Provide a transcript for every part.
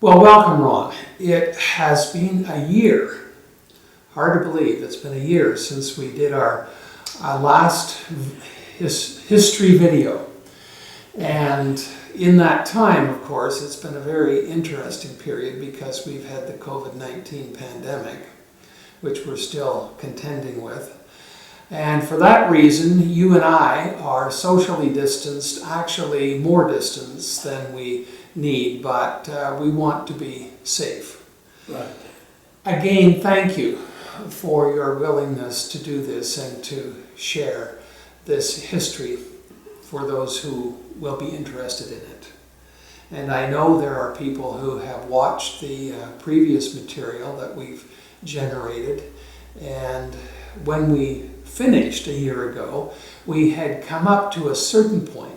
Well, welcome, Ron. It has been a year. Hard to believe. It's been a year since we did our last history video. And in that time, of course, it's been a very interesting period because we've had the COVID-19 pandemic, which we're still contending with. And for that reason, you and I are socially distanced, actually more distanced than we need, but we want to be safe. Right. Again, thank you for your willingness to do this and to share this history for those who will be interested in it. And I know there are people who have watched the previous material that we've generated, and when we finished a year ago, we had come up to a certain point.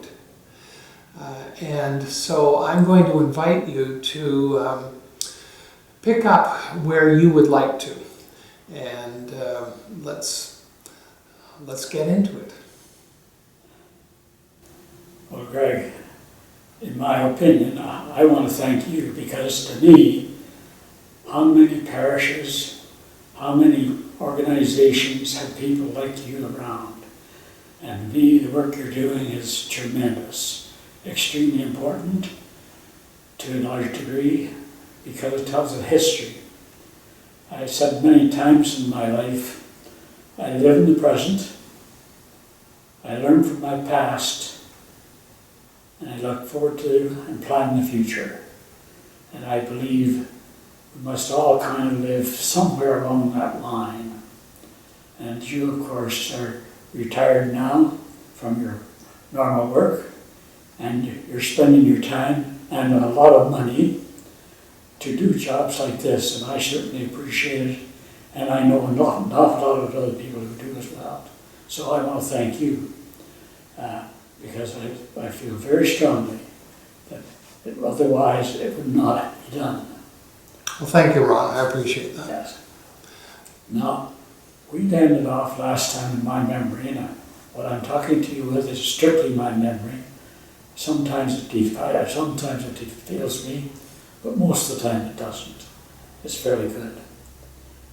And so I'm going to invite you to pick up where you would like to, and let's get into it. Well, Greg, in my opinion, I want to thank you because to me, how many parishes, how many organizations have people like you around? And to me, the work you're doing is tremendous. Extremely important to a large degree because it tells a history. I've said many times in my life, I live in the present, I learn from my past, and I look forward to and plan the future. And I believe we must all kind of live somewhere along that line. And you, of course, are retired now from your normal work, and you're spending your time and a lot of money to do jobs like this, and I certainly appreciate it, and I know an awful lot of other people who do as well. So I want to thank you, because I feel very strongly that otherwise it would not be done. Well, thank you, Ron. I appreciate that. Yes. Now, we ended off last time in my memory, and what I'm talking to you with is strictly my memory. Sometimes it fails me, but most of the time it doesn't. It's fairly good.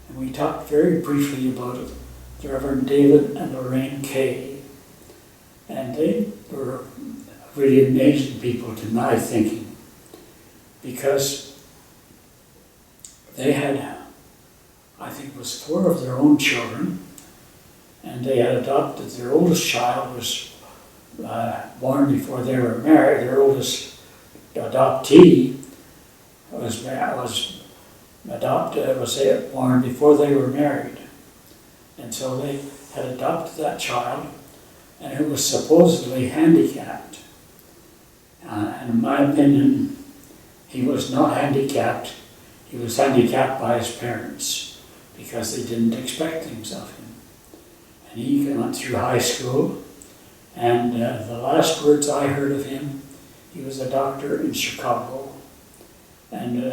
And we talked very briefly about it, the Reverend David and Lorraine Kay. And they were really amazing people to my thinking, because they had, I think it was 4 of their own children, and they had adopted, their oldest child was born before they were married. Their oldest adoptee was born before they were married. And so they had adopted that child, and who was supposedly handicapped. And in my opinion, he was not handicapped. He was handicapped by his parents because they didn't expect things of him. And he went through high school, and the last words I heard of him, he was a doctor in Chicago, and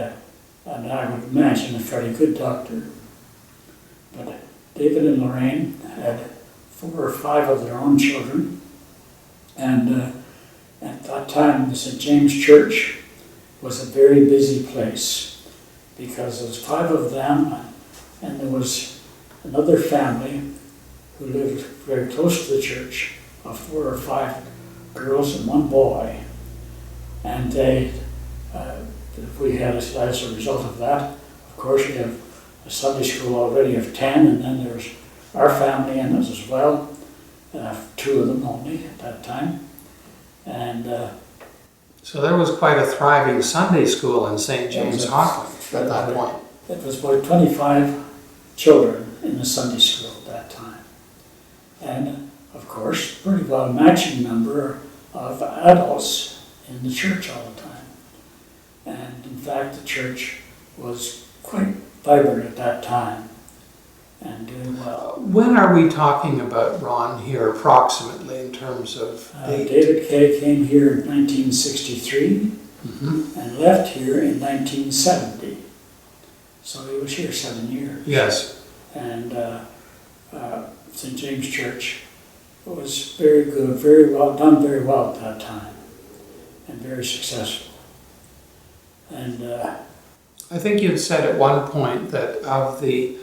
I would imagine a fairly good doctor. But David and Lorraine had 4 or 5 of their own children, and at that time the St. James Church was a very busy place because there was 5 of them, and there was another family who lived very close to the church, of 4 or 5 girls and 1 boy. And we had, as a result of that, of course, we have a Sunday school already of 10, and then there's our family in us as well, 2 of them only at that time. And so there was quite a thriving Sunday school in St. James Hockling at that point. It was about 25 children in the Sunday school at that time. And of course, pretty well matching number of adults in the church all the time. And in fact, the church was quite vibrant at that time and doing well. When are we talking about, Ron, here approximately in terms of date? David Kay came here in 1963 and left here in 1970. So he was here 7 years. Yes. And St. James Church was very good, very well done, very well at that time, and very successful. And I think you said at one point that of the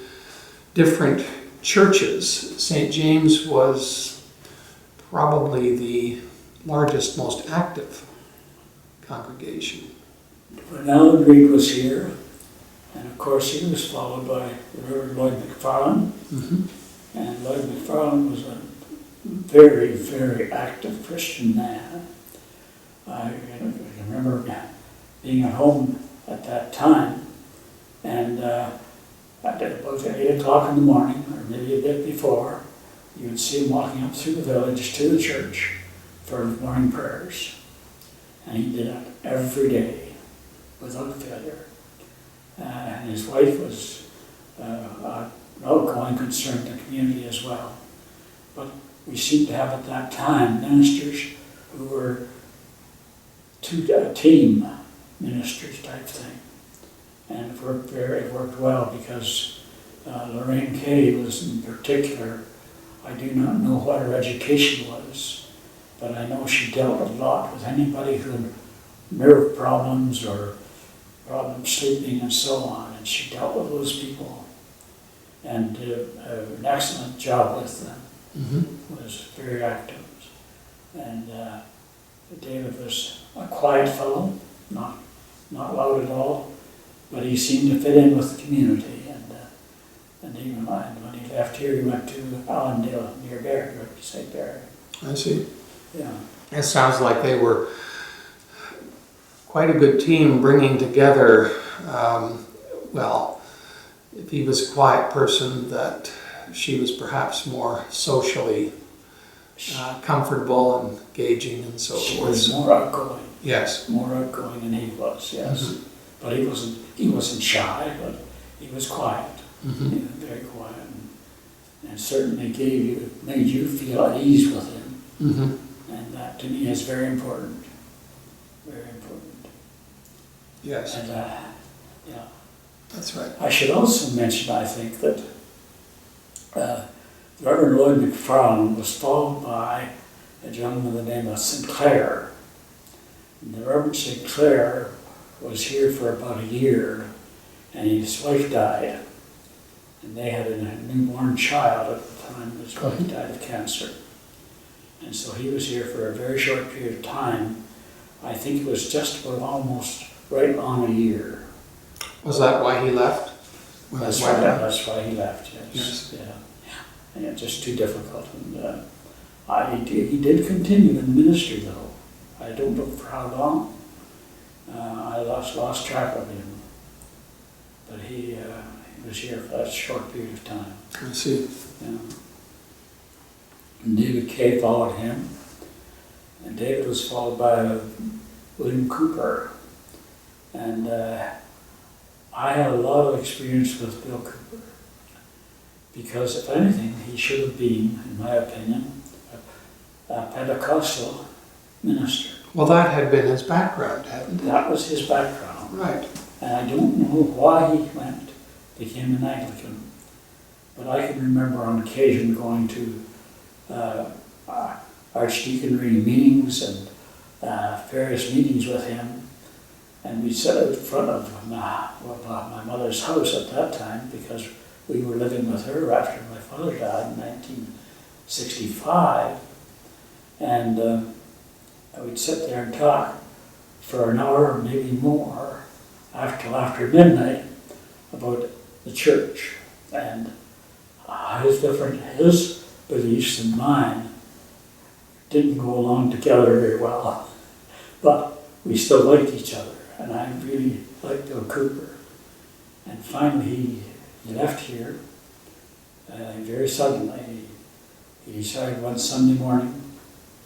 different churches, St. James was probably the largest, most active congregation. When Alan Reed was here, and of course he was followed by the Reverend Lloyd McFarlane, and Lloyd McFarlane was a very, very active Christian man. I remember being at home at that time, and at about 8 o'clock in the morning, or maybe a bit before, you would see him walking up through the village to the church for morning prayers. And he did it every day, without failure. And his wife was an outgoing concern in the community as well. But we seemed to have at that time ministers who were team ministers type thing. And it worked well because Lorraine Kay was in particular, I do not know what her education was, but I know she dealt a lot with anybody who had nerve problems or problems sleeping and so on, and she dealt with those people and did an excellent job with them. Was very active. And David was a quiet fellow, not loud at all, but he seemed to fit in with the community. And even when he left here, he went to Allendale near Barrie, St. Barrie. I see. Yeah. It sounds like they were quite a good team bringing together, well, if he was a quiet person, that she was perhaps more socially comfortable and engaging and so She forth. was more outgoing. Yes. More outgoing than he was, yes. But he wasn't shy, but he was quiet. He was very quiet, and certainly made you feel at ease with him. And that to me is very important. Very important. Yes. And yeah. That's right. I should also mention, I think, that Reverend Lloyd McFarlane was followed by a gentleman by the name of Sinclair. And the Reverend Sinclair was here for about a year, and his wife died. And they had a newborn child at the time. His wife died of cancer. And so he was here for a very short period of time. I think it was just about almost right on a year. Was that why he left? That's right. That's why he left. Yes. Yes. Yeah. And it's just too difficult. And he did continue in ministry, though. I don't know for how long. I lost track of him. But he was here for that short period of time. I see. Yeah. And David Kay followed him. And David was followed by William Cooper. And I had a lot of experience with Bill Cooper. Because if anything, he should have been, in my opinion, a Pentecostal minister. Well, that had been his background, hadn't it? That was his background. Right. And I don't know why he became an Anglican. But I can remember on occasion going to archdeaconry meetings and various meetings with him. And we'd sit out in front of my mother's house at that time, because we were living with her after my father died in 1965. And we'd sit there and talk for an hour or maybe more after midnight about the church. And his beliefs and mine didn't go along together very well. But we still liked each other. And I really liked Bill Cooper. And finally he left here very suddenly. He decided one Sunday morning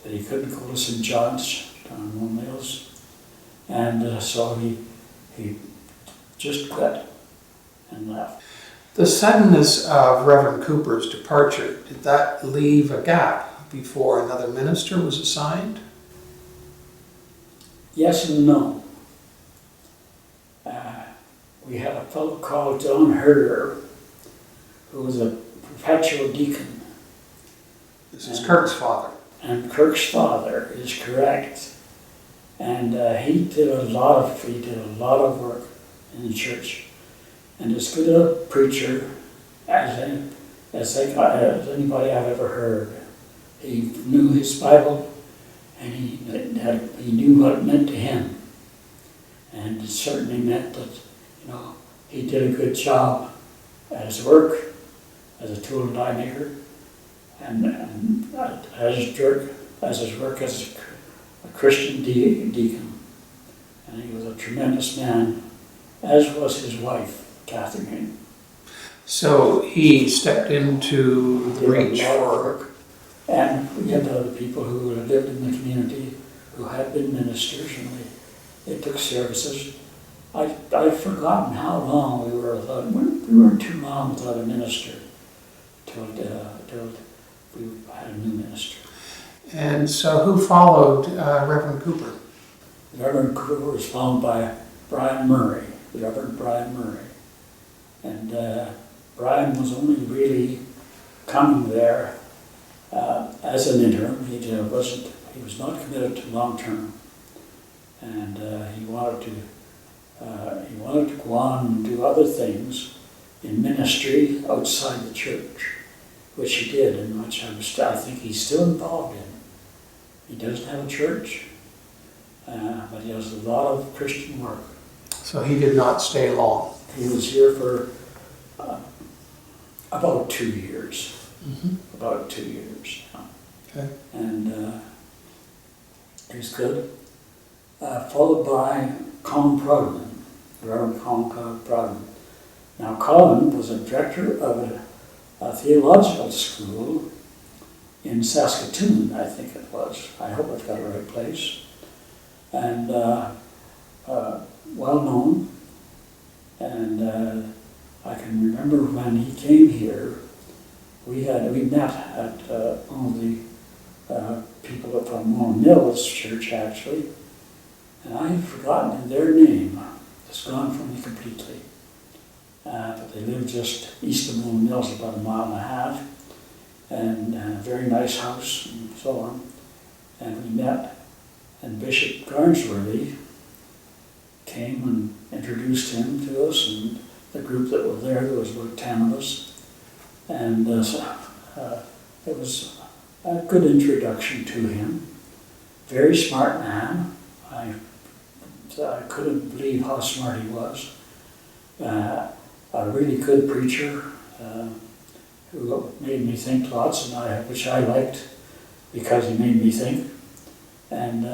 that he couldn't go to St. John's down in Moon Mills. And so he just quit and left. The suddenness of Reverend Cooper's departure, did that leave a gap before another minister was assigned? Yes and no. We had a fellow called John Herder, who was a perpetual deacon. This is Kirk's father. And Kirk's father is correct. And he did a lot of work in the church, and as good a preacher as anybody I've ever heard. He knew his Bible, and he knew what it meant to him. And it certainly meant that, he did a good job at his work as a tool and die maker, and as his work as a Christian deacon. And he was a tremendous man, as was his wife, Catherine. So he stepped into the breach for work. And we had other people who had lived in the community who had been ministers, and they took services. I've forgotten how long we were without. We weren't too long without a minister till we had a new minister. And so who followed Reverend Cooper? Reverend Cooper was followed by Brian Murray, the Reverend Brian Murray. And Brian was only really coming there as an interim. He was not committed to long term, and he wanted to go on and do other things in ministry outside the church, which he did, and which I think he's still involved in. He doesn't have a church, but he has a lot of Christian work. So he did not stay long. He was here for about 2 years. Mm-hmm. About 2 years. Okay. And he was good. Followed by Colin Proudman, Reverend Colin Proudman. Now Colin was a director of a theological school in Saskatoon, I think it was. I hope I've got the right place. And well known. And I can remember when he came here, we met at one of the people from Moore Mills Church, actually, and I've forgotten their name. It's gone from me completely. But they lived just east of Moore Mills, about 1.5 miles, and a very nice house and so on. And we met, and Bishop Garnsworthy came and introduced him to us, and the group that were there was about 10 of us. And it was a good introduction to him. Very smart man. I couldn't believe how smart he was. A really good preacher who made me think lots, and which I liked because he made me think. And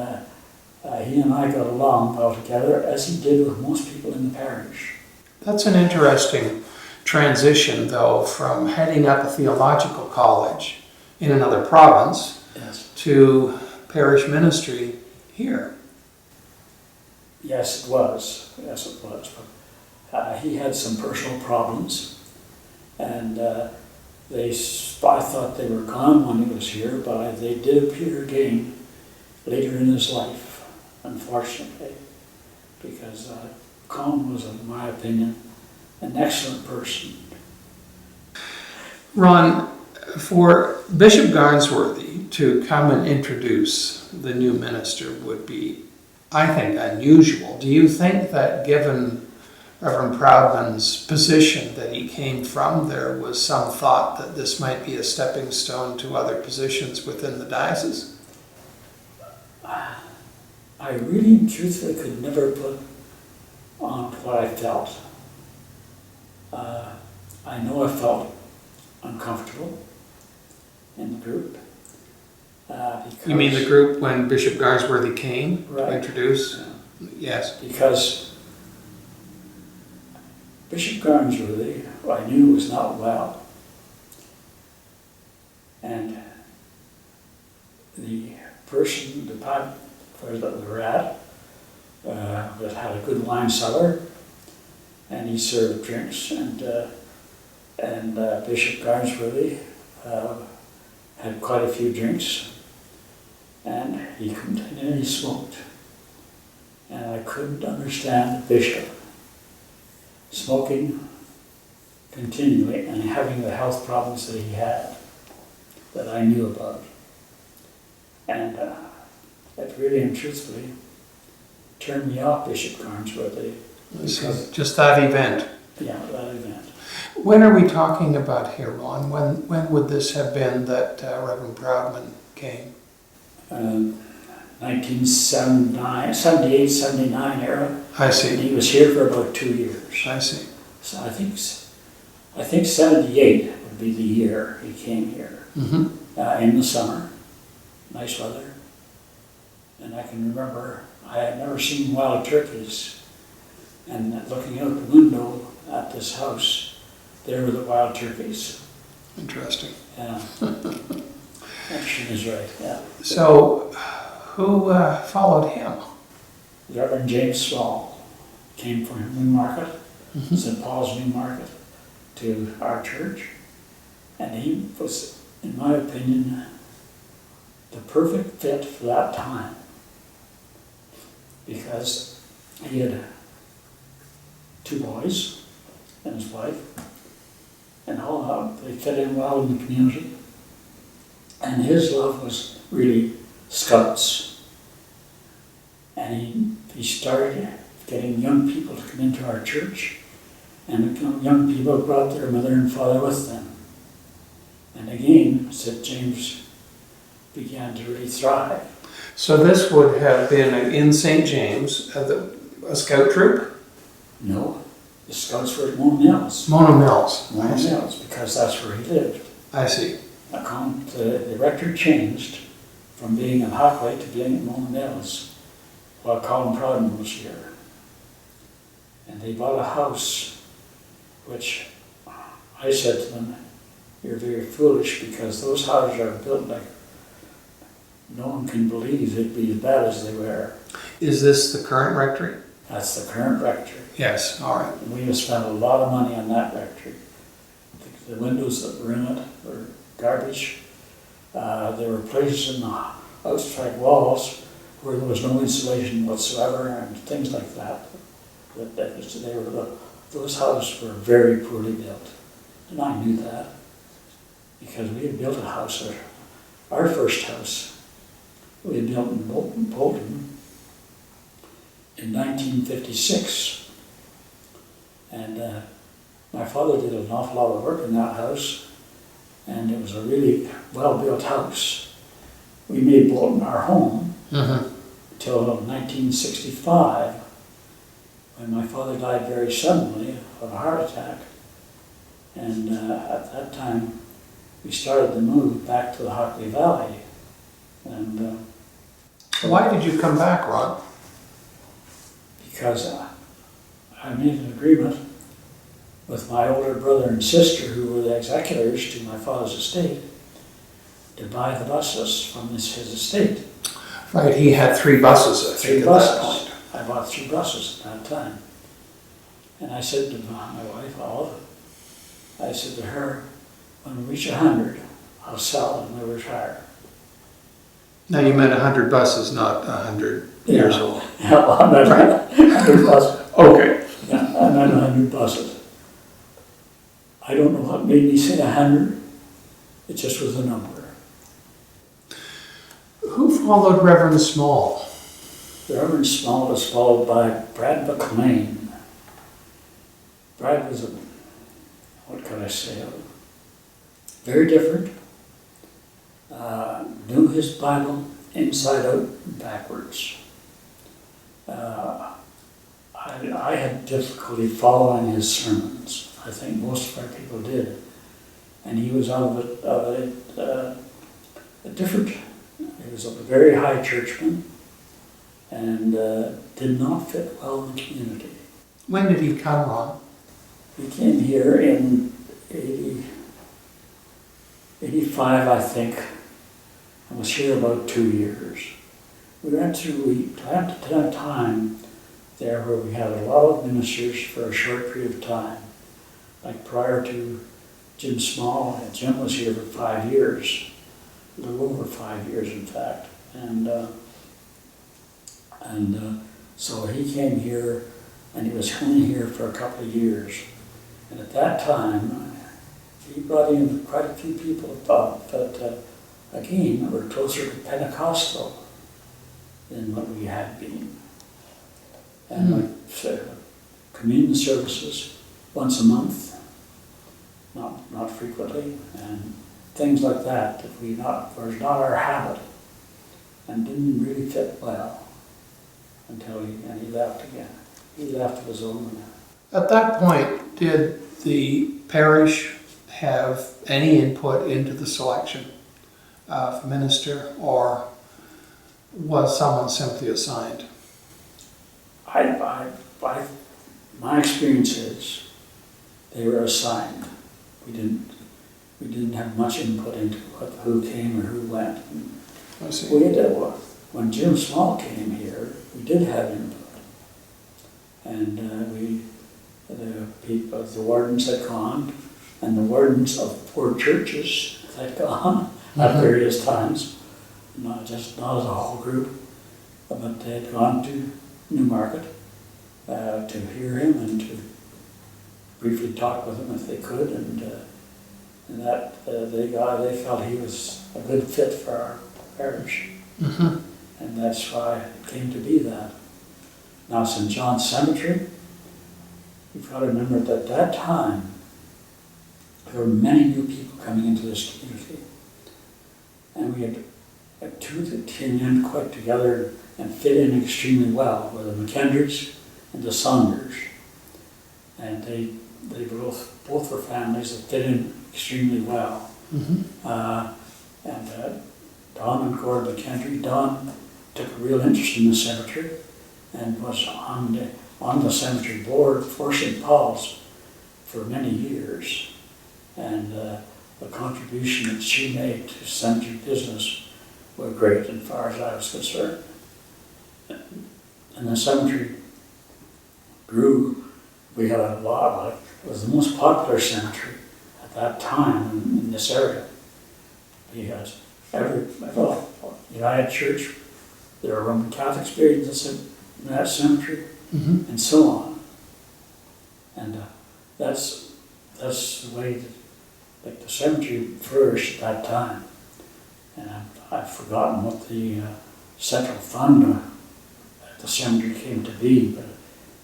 he and I got along well together, as he did with most people in the parish. That's an interesting transition, though, from heading up a theological college in another province, yes, to parish ministry here. Yes, it was. Yes, it was. But he had some personal problems, and I thought they were gone when he was here, but they did appear again later in his life, unfortunately, because Colin was, in my opinion, an excellent person. Ron, for Bishop Garnsworthy to come and introduce the new minister would be, I think, unusual. Do you think that given Reverend Proudman's position that he came from, there was some thought that this might be a stepping stone to other positions within the diocese? I really, truthfully, could never put on what I felt. I know I felt uncomfortable in the group. You mean the group when Bishop Garnsworthy came right. to introduce? Yeah. Yes. Because Bishop Garnsworthy, who I knew was not well, and the person, the pub that we were at, that had a good wine cellar, and he served drinks, and Bishop Garnsworthy had quite a few drinks, and he continually smoked. And I couldn't understand the bishop smoking continually and having the health problems that he had, that I knew about. And it really and truthfully turned me off Bishop Garnsworthy Just that event. Yeah, that event. When are we talking about here, Ron? When would this have been that Reverend Proudman came? 1979, 78, 79 era. I And see. he was here for about 2 years. I see. So I think 78 would be the year he came here. In the summer, nice weather. And I can remember I had never seen wild turkeys. And looking out the window at this house, there were the wild turkeys. Interesting. Yeah. Interesting is right, yeah. So, who followed him? Reverend James Small came from Newmarket, St. Paul's Newmarket, to our church. And he was, in my opinion, the perfect fit for that time. Because he had 2 boys and his wife, and all they fit in well in the community. And his love was really Scouts. And he started getting young people to come into our church, and the young people brought their mother and father with them. And again, St. James began to really thrive. So this would have been in St. James, a scout troop? No, the Scouts were at Mona Mills. Mona Mills. Mona Mills, because that's where he lived. I see. The rector changed from being in Hockley to being at Mona Mills while Colin Proudman was here. And they bought a house, which I said to them, "You're very foolish, because those houses are built like no one can believe they'd be as bad as they were." Is this the current rectory? That's the current rectory. Yes, all right. And we have spent a lot of money on that rectory. The windows that were in it were garbage. There were places in the outside walls where there was no insulation whatsoever, and things like that. Those houses were very poorly built. And I knew that, because we had built a house, our first house, we had built in Bolton in 1956. And my father did an awful lot of work in that house, and it was a really well-built house. We made Bolton our home until 1965, when my father died very suddenly of a heart attack. And at that time, we started the move back to the Hockley Valley. And Why did you come back, Ron? because I made an agreement with my older brother and sister, who were the executors to my father's estate, to buy the buses from his estate. Right, he had 3 buses, I think, 3 at buses. that point. I bought 3 buses at that time. And I said to my wife, Olive, I said to her, when we reach 100, I'll sell and we'll retire. Now you meant 100 buses, not 100 years old. Yeah, well, I meant 100 buses. Okay. Yeah, I meant 100 buses. I don't know what made me say 100. It just was a number. Who followed Reverend Small? The Reverend Small was followed by Brad McLean. Brad was what can I say, very different. Knew his Bible inside out and backwards. I had difficulty following his sermons. I think most of our people did. And he was he was a very high churchman, and did not fit well in the community. When did he come, Ron? He came here in 85, I think, and was here about 2 years. We had a time there where we had a lot of ministers for a short period of time. Like prior to Jim Small, and Jim was here for 5 years, a little over 5 years in fact. And so he came here, and he was only here for a couple of years. And at that time, he brought in quite a few people that, again, were closer to Pentecostal than what we had been. And like communion services once a month, not frequently, and things like that was not our habit and didn't really fit well until he left again. He left of his own. At that point, did the parish have any input into the selection of minister, or was someone simply assigned? My experience is they were assigned. We didn't have much input into who came or who went. I see. When Jim Small came here, we did have input, and the wardens had gone, and the wardens of 4 churches had gone at various times, not as a whole group, but they had gone to Newmarket to hear him and to briefly talk with him if they could, and that they felt he was a good fit for our parish, and that's why it came to be that. Now, St. John's Cemetery, you've got to remember that at that time there were many new people coming into this community, and we had 2 that came in quite together and fit in extremely well, were the McKendricks and the Saunders, and they both were families that fit in extremely well. And Don and Gordon McKendrick, Don took a real interest in the cemetery and was on the cemetery board for St. Paul's for many years, and the contribution that she made to cemetery business were great as far as I was concerned. And the cemetery grew. We had a lot, it was the most popular cemetery at that time in this area, because United Church, there are Roman Catholics buried in that cemetery, and so on. And that's the way that the cemetery flourished at that time. And I've forgotten what the central fund at the cemetery came to be, but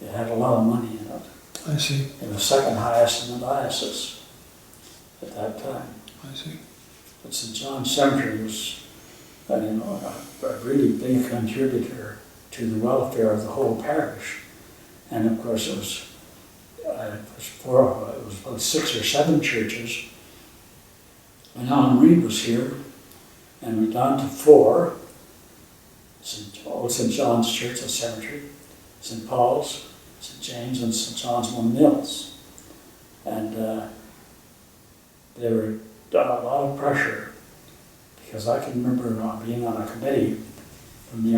it had a lot of money in it. I see. It was second highest in the diocese at that time. I see. But St. John's Cemetery was, a really big contributor to the welfare of the whole parish. And of course, it was about 6 or 7 churches. When Alan Reed was here, and we're down to 4: St. John's Church and Cemetery, St. Paul's, St. James, and St. John's One Mills. And there were a lot of pressure, because I can remember being on a committee from the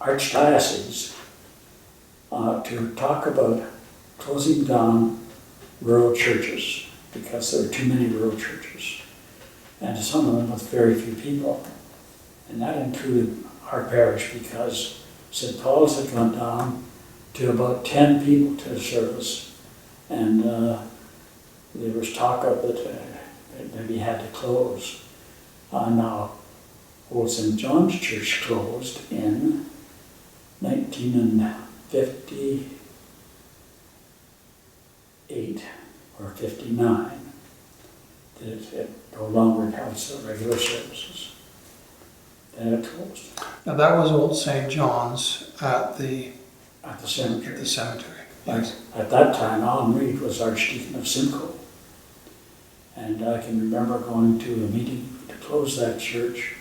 Archdiocese to talk about closing down rural churches, because there were too many rural churches, and some of them with very few people. And that included our parish, because St. Paul's had gone down to about 10 people to the service, and there was talk of it maybe had to close. Now, Old St. John's Church closed in 1958 or 59. It no longer had regular services. And it closed. Now that was Old St. John's at the cemetery. At the cemetery. Yes. At that time, Alan Reed was Archdeacon of Simcoe. And I can remember going to a meeting to close that church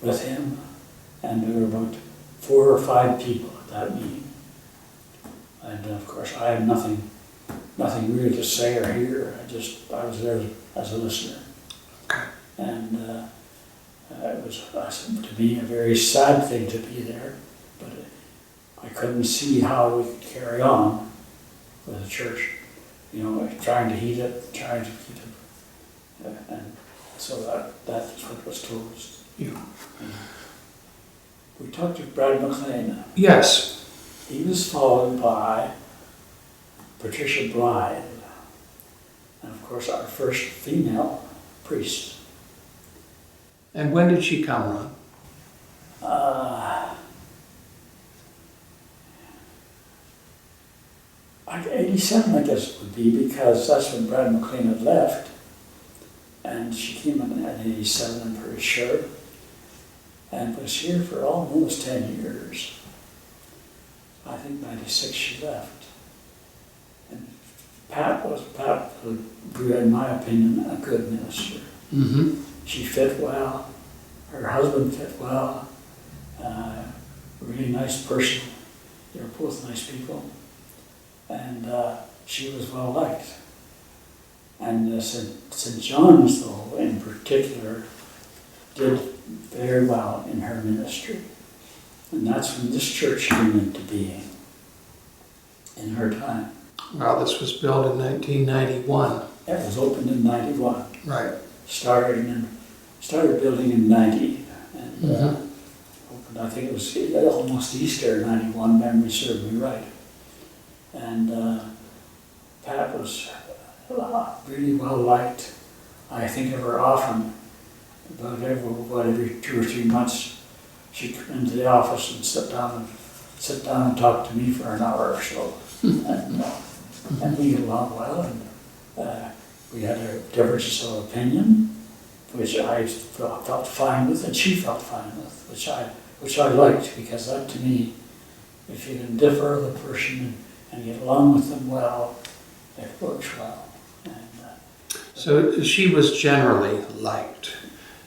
with him, and there were about 4 or 5 people at that meeting. And of course, I had nothing really to say or hear. I was there as a listener. Okay. And it was, to me, a very sad thing to be there, but I couldn't see how we could carry on with the church, trying to heat it, trying to keep it, and so that's what was closed. Yeah. We talked to Brad McLean. Yes. He was followed by Patricia Blythe, and of course our first female priest. And when did she come, Ron? Like 87, I guess it would be, because that's when Brad McLean had left. And she came in at 87, I'm pretty sure. And was here for almost 10 years. I think 96 she left. And Pat would be, in my opinion, a good minister. Mm-hmm. She fit well. Her husband fit well. Really nice person. They were both nice people. And she was well liked. And St. John's, though, in particular, did very well in her ministry. And that's when this church came into being, in her time. Well, this was built in 1991. It was opened in 91. Right. Started building in 90. And opened, I think it was almost Easter 91, memory served me right. And Pat was really well liked. I think of her often. About every 2 or 3 months, she'd come into the office and sit down and talk to me for an hour or so. And we get along well, and we had our differences of opinion, which I felt fine with, and she felt fine with, which I liked, because that, to me, if you can differ with a person and get along with them well, it works well. And, so she was generally liked.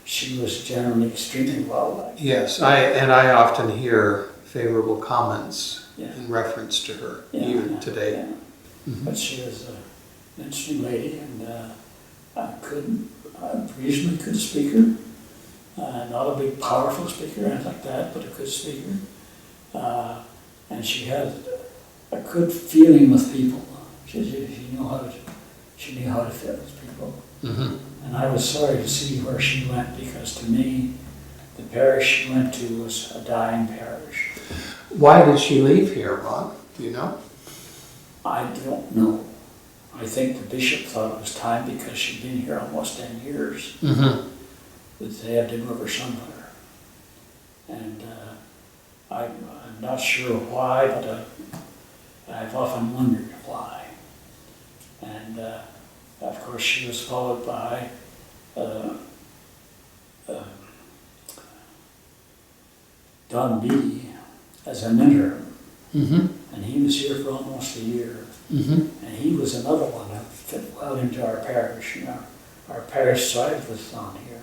she was generally extremely well liked. Yes, I often hear favorable comments Yeah. in reference to her, Yeah, even today. Yeah. Mhm. But she was an interesting lady, and a reasonably good speaker. Not a big, powerful speaker or anything like that, but a good speaker. And she had a good feeling with people. She knew how to fit with people. Mm-hmm. And I was sorry to see where she went, because to me, the parish she went to was a dying parish. Why did she leave here, Ron? Do you know? I don't know. I think the bishop thought it was time, because she'd been here almost 10 years, Mm-hmm. that they had to move her somewhere. And I'm not sure why, but I've often wondered why. And of course, she was followed by Don Beatty as an interim, Mm-hmm. and he was here for almost a year. Mm-hmm. And he was another one that fit well into our parish. Our parish thrived with Don here.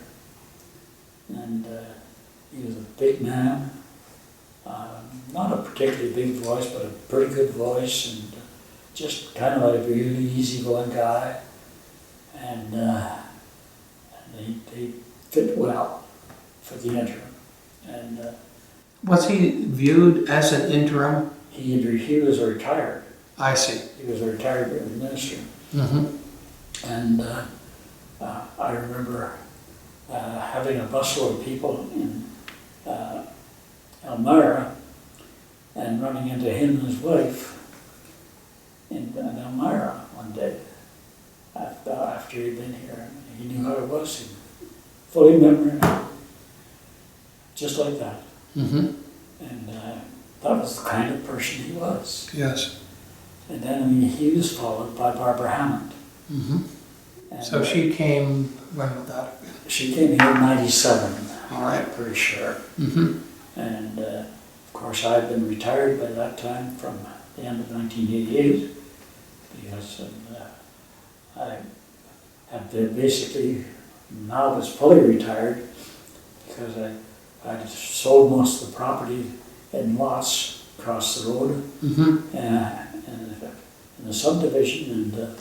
And he was a big man, not a particularly big voice, but a pretty good voice, and just kind of a really easygoing guy. And they fit well for the interim. And Was he viewed as an interim? he was retired. I see. He was a retired minister. Mm-hmm. And I remember having a busload of people in Elmira, and running into him and his wife in Elmira one day after he'd been here. He knew how it was. He fully remembered, just like that. Mm-hmm. And that was the kind of person he was. Yes. And then he was followed by Barbara Hammond. Mm-hmm. And, So she came, when would that have been? she came here in 97. All right. I'm pretty sure. Mm-hmm. And of course, I'd been retired by that time from the end of 1988, because I had been basically, now was fully retired, because I'd sold most of the property in lots across the road Mm-hmm. in the subdivision, and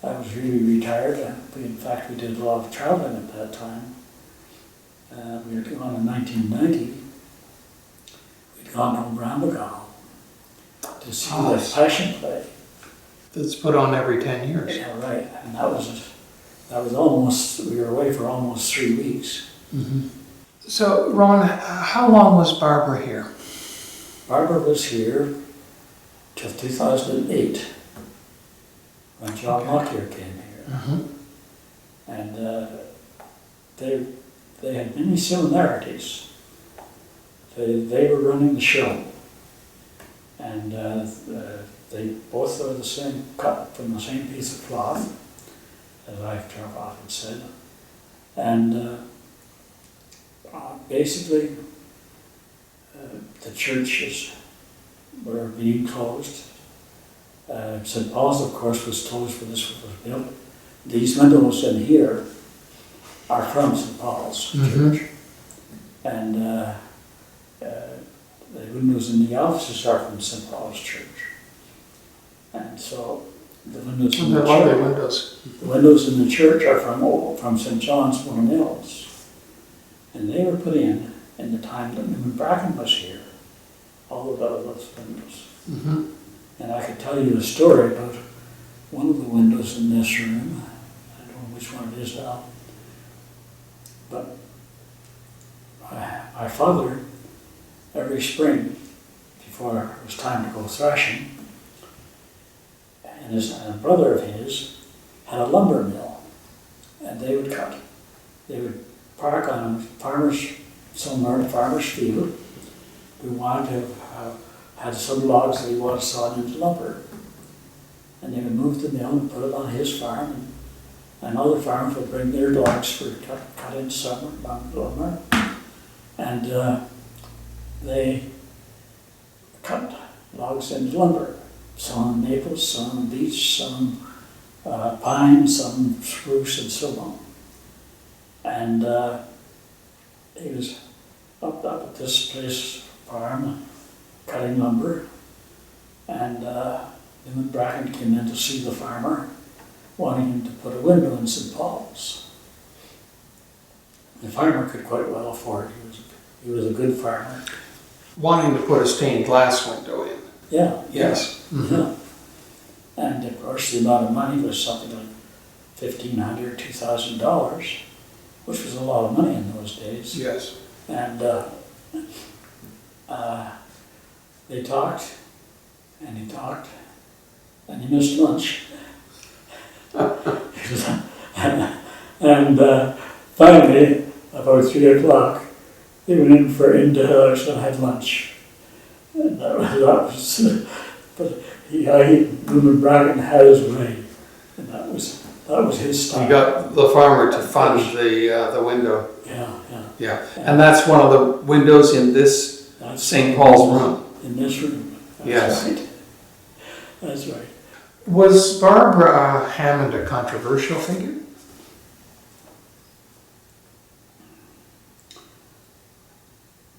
I was really retired. In fact, we did a lot of traveling at that time. We were gone in 1990. We'd gone to Rambagal to see the Passion play. That's put on every 10 years. Yeah, right. And that was almost, we were away for almost 3 weeks. Mm-hmm. So, Ron, how long was Barbara here? Barbara was here till 2008, when John Lockyer came here. Mm-hmm. And they had many similarities. they were running the show. And they both are the same, cut from the same piece of cloth, as I've often said. And basically, the churches were being closed. St. Paul's, of course, was closed when this was built. These windows in here are from St. Paul's Church. And the windows in the offices are from St. Paul's Church. And so the windows in the church, the windows in the church are from St. John's, Mona Mills. And they were put in the time that Newman Bracken was here. All of those windows. And I could tell you a story about one of the windows in this room. I don't know which one it is now. But my father, every spring, before it was time to go threshing, and a brother of his had a lumber mill, and they would cut. They would park on somewhere in a farmer's field. We wanted to had some logs that he wanted sawn into lumber. And they would move the mill and put it on his farm, and other farms would bring their logs for cut into summer, lumber. And they cut logs into lumber. Some maples, some beech, some pine, some spruce, and so on. And he was up at this place, farm, cutting lumber, and Newman Bracken came in to see the farmer, wanting him to put a window in St. Paul's. The farmer could quite well afford it. He was a good farmer. Wanting to put a stained glass window in. Yeah. Yes. Yeah. And of course the amount of money was something like $1,500, $2,000, which was a lot of money in those days. Yes. And they talked, and he talked, and he missed lunch. And finally, about 3 o'clock, he went into had lunch. And that was but Newman Bracken had his way, and that was his style. You got the farmer to fund the window. Yeah. And that's one of the windows in this St. Paul's room. In this room. That's Yes. right. That's right. Was Barbara Hammond a controversial figure?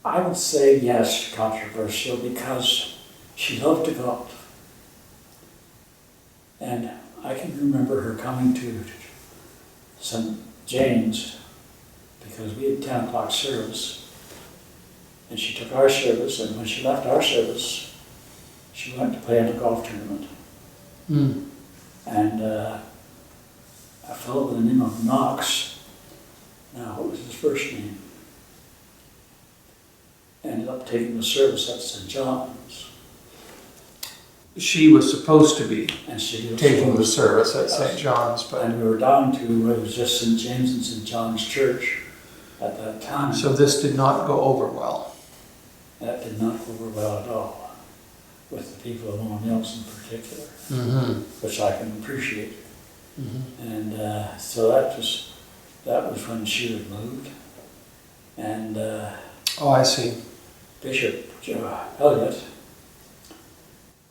I would say yes, controversial, because she loved to God. And I can remember her coming to St. James, because we had 10 o'clock service, and she took our service, and when she left our service, she went to play in a golf tournament. And a fellow by the name of Knox, now what was his first name, ended up taking the service at St. John's. She was supposed to be And she was taking the service at St. John's, but And we were down to, it was just St. James and St. John's Church at that time. so this did not go over well. That did not go over well at all, with the people of Mona Mills in particular, which I can appreciate. And so that was when she was moved. And Oh, I see. Bishop Elliot,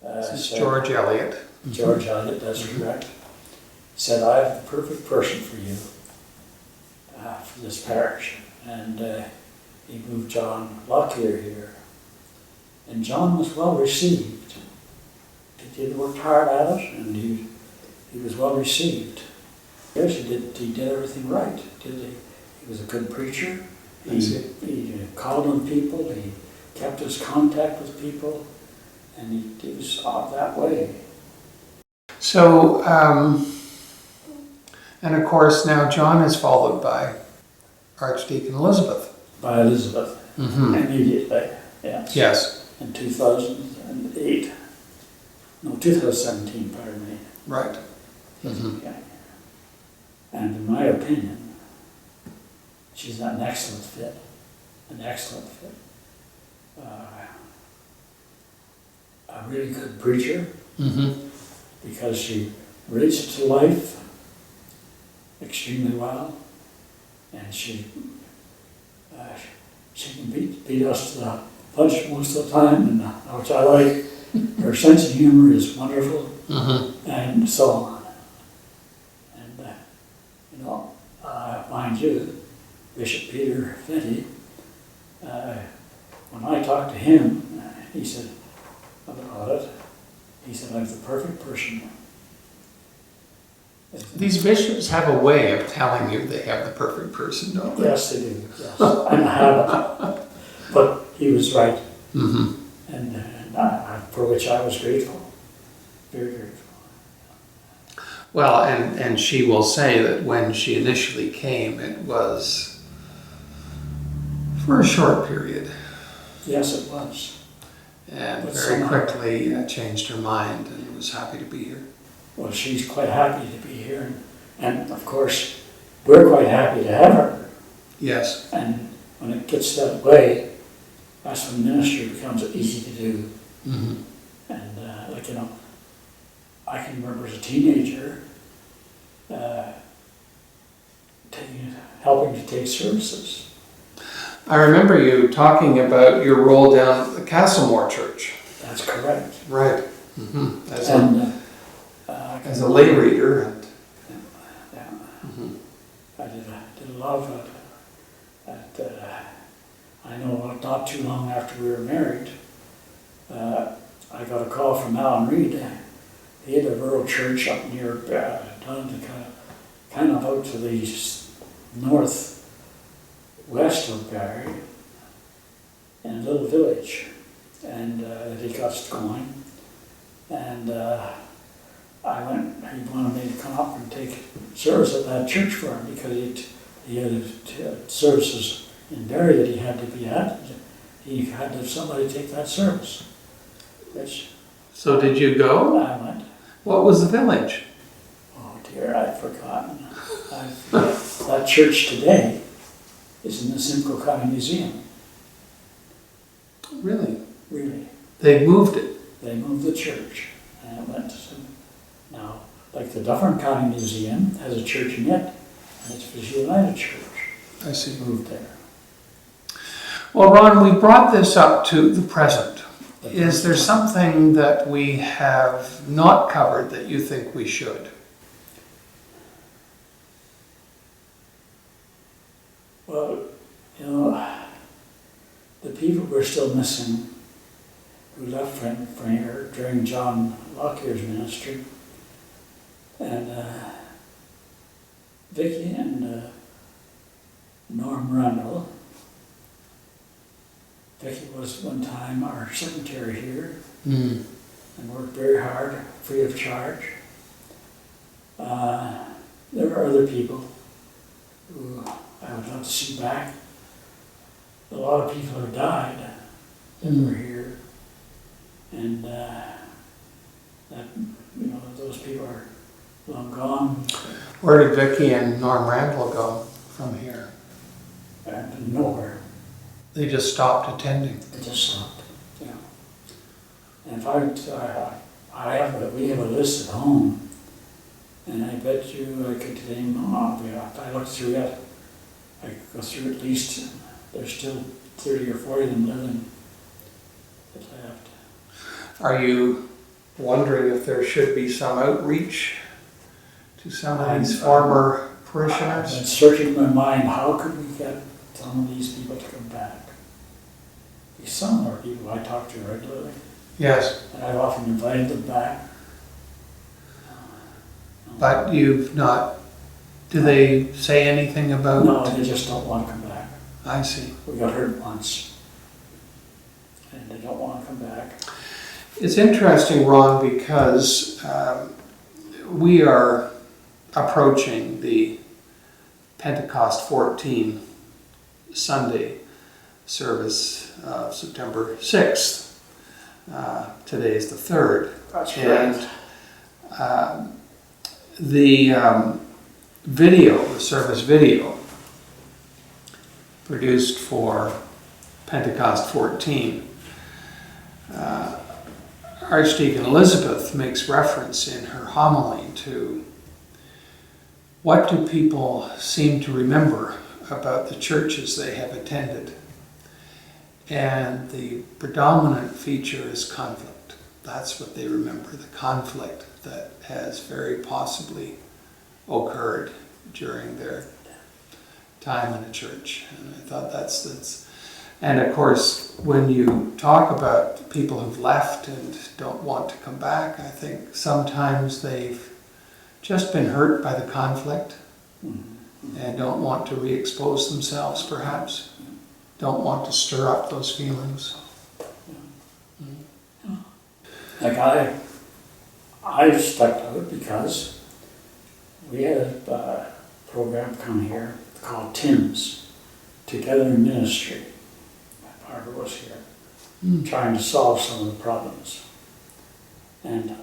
This is George Eliot. George Elliot, that's correct, said, "I have the perfect person for you for this parish." And he moved John Lockyer here. And John was well received. He worked hard at it, and he was well received. Yes, he did everything right. He was a good preacher. He called on people. He kept his contact with people, and he was off that way. So, and of course now John is followed by Archdeacon Elizabeth. By Elizabeth, immediately, yes. Yes. In 2008, no, 2017, pardon me. Right. Yeah. And in my opinion, she's an excellent fit, a really good preacher, Mm-hmm. because she relates it to life extremely well, and she can beat us to the punch most of the time, and which I like. Her sense of humor is wonderful, Mm-hmm. and so on. And mind you, Bishop Peter Fenty, when I talked to him, he said about it, he said, I'm the perfect person. These bishops have a way of telling you they have the perfect person, don't they? Yes, they do, yes. And I haven't. But he was right. Mm-hmm. And for which I was grateful. Very grateful. Well, and she will say that when she initially came, it was for a short period. Yes, it was. And But very somehow- quickly changed her mind and was happy to be here. Well, she's quite happy to be here. And of course, we're quite happy to have her. Yes. And when it gets that way, that's when ministry becomes easy to do. Mm-hmm. And I can remember as a teenager helping to take services. I remember you talking about your role down at the Castlemore Church. That's correct. Right. Mm-hmm. As a lay reader. And, Yeah, mm-hmm. I did a lot of it. I know not too long after we were married, I got a call from Alan Reed. He had a rural church up near, down to kind of out to the northwest of Barrie, in a little village, and he got us going. And I went, he wanted me to come up and take service at that church for him, because he had services in Barrie that he had to be at. He had to have somebody take that service, which So did you go? I went. What was the village? Oh dear, I've forgotten. That church today is in the Simcoe County Museum. Really? Really. They moved it. They moved the church, and it went to now, like the Dufferin County Museum has a church in it, and it's Visual United Church. I see. Moved there. Well, Ron, we brought this up to the present. Is there something that we have not covered that you think we should? Well, the people we're still missing who left from here during John Lockyer's ministry, and Vicky and Norm Randall. Vicky was one time our secretary here and worked very hard, free of charge. There are other people who I would love to see back. A lot of people have died that were here, and those people are long gone. Where did Vicky and Norm Randall go from here? And nowhere. They just stopped attending. It just stopped. Yeah. And in fact, we have a list at home, and I bet you I could name them off. If I look through it, I could go through at least. There's still 30 or 40 of them living that left. Are you wondering if there should be some outreach to some of these former I've parishioners? been searching in my mind, how could we get some of these people to come back? Because some are people I talk to regularly, Yes, and I've often invited them back. but you've not. Do they say anything about? No, they just don't want to come back. I see. We got hurt once, and they don't want to come back. It's interesting, Ron, because we are approaching the Pentecost 14 Sunday service of September 6th. Today is the 3rd. That's And the video, the service video, produced for Pentecost 14, Archdeacon Elizabeth makes reference in her homily to what do people seem to remember about the churches they have attended. And the predominant feature is conflict. That's what they remember, the conflict that has very possibly occurred during their time in a church. And I thought that's and of course, when you talk about people who've left and don't want to come back, I think sometimes they've just been hurt by the conflict and don't want to re-expose themselves, perhaps. Don't want to stir up those feelings. Like I stuck to it because we had a program come here called TIMS, Together in Ministry. Barbara was here, trying to solve some of the problems. And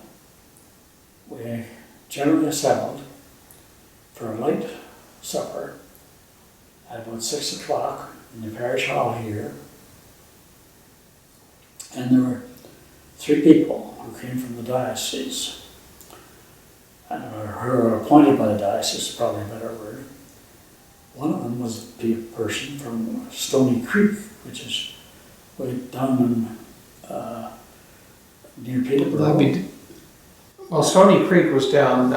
we generally assembled for a light supper at about 6 o'clock in the parish hall here. And there were 3 people who came from the diocese, and who were appointed by the diocese, is probably a better word. One of them was a person from Stony Creek, which is way down in, near Peterborough. Well, Stony Creek was down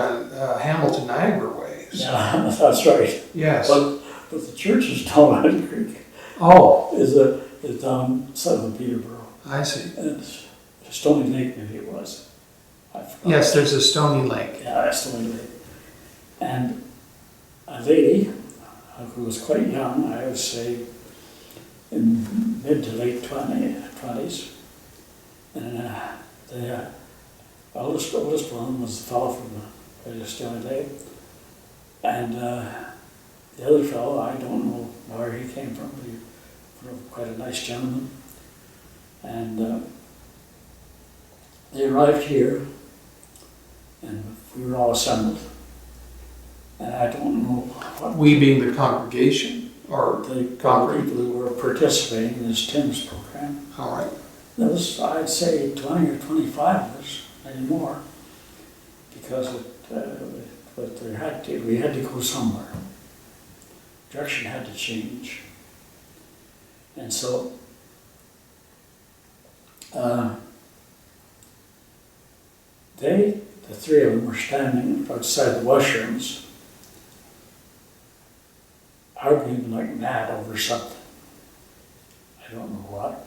Hamilton, Niagara way. So. Yeah, that's right. Yes. But the church is down Stony Creek. Oh. Is down south of Peterborough. I see. And it's Stony Lake, maybe it was. I forgot. Yes, there's a Stony Lake. Yeah, Stony Lake. And a lady who was quite young, I would say in mid to late 20s, and the oldest one was the fellow from the Stony Lake, and the other fellow, I don't know where he came from, but he was quite a nice gentleman, and they arrived here, and we were all assembled, and I don't know what... We being the congregation? Or the people who were participating in this TIMS program. All right. There was, I'd say, 20 or 25 of us, maybe more, because we had to go somewhere. Direction had to change. And so the 3 of them were standing outside the washrooms, arguing like mad over something. I don't know what.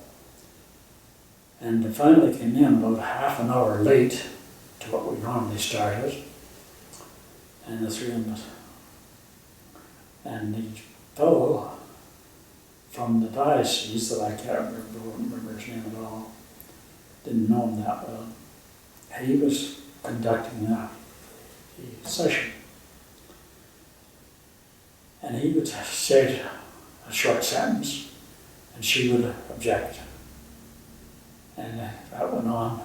And they finally came in about half an hour late to what we normally started. And the 3 of them, and the fellow from the diocese that I can't remember his name at all, didn't know him that well. He was conducting the session. And he would say a short sentence, and she would object. And that went on.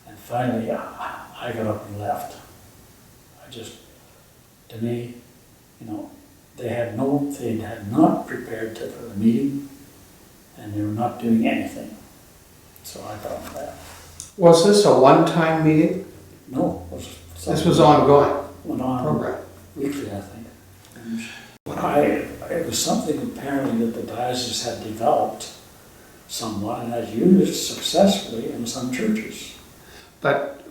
And finally, I got up and left. To me, they had not prepared for the meeting, and they were not doing anything. So I got up and left. Was this a one-time meeting? No. This was ongoing? Went on program. Weekly, I think. It was something apparently that the diocese had developed somewhat and had used successfully in some churches. But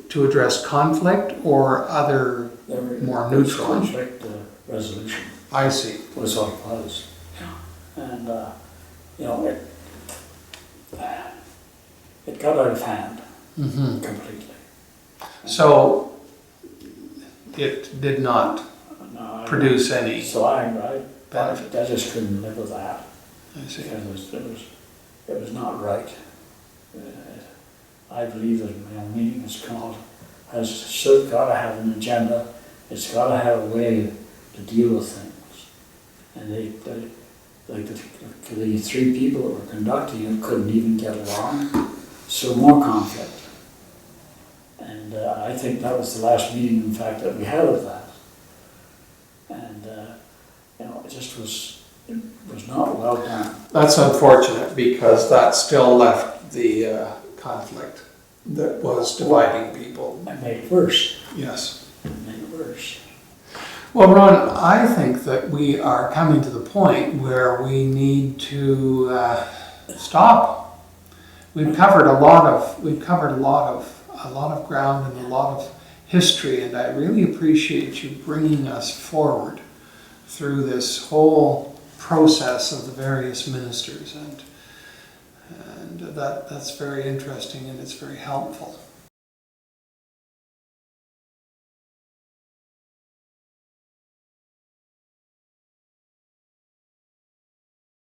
to address conflict or other more neutral? Conflict resolution. I see. Was what it was. Yeah. And, it got out of hand completely. So it did not produce any. So I benefit. I just couldn't live with that. I see. Because it was not right. I believe that a meeting has still got to have an agenda. It's got to have a way to deal with things. And the 3 people that were conducting it couldn't even get along. So more conflict. And I think that was the last meeting, in fact, that we had of that. And it just was was not well done. That's unfortunate because that still left the conflict that was dividing people. It made it worse. Yes. It made it worse. Well, Ron, I think that we are coming to the point where we need to stop. We've covered a lot of ground and a lot of history, and I really appreciate you bringing us forward through this whole process of the various ministers, and that's very interesting and it's very helpful.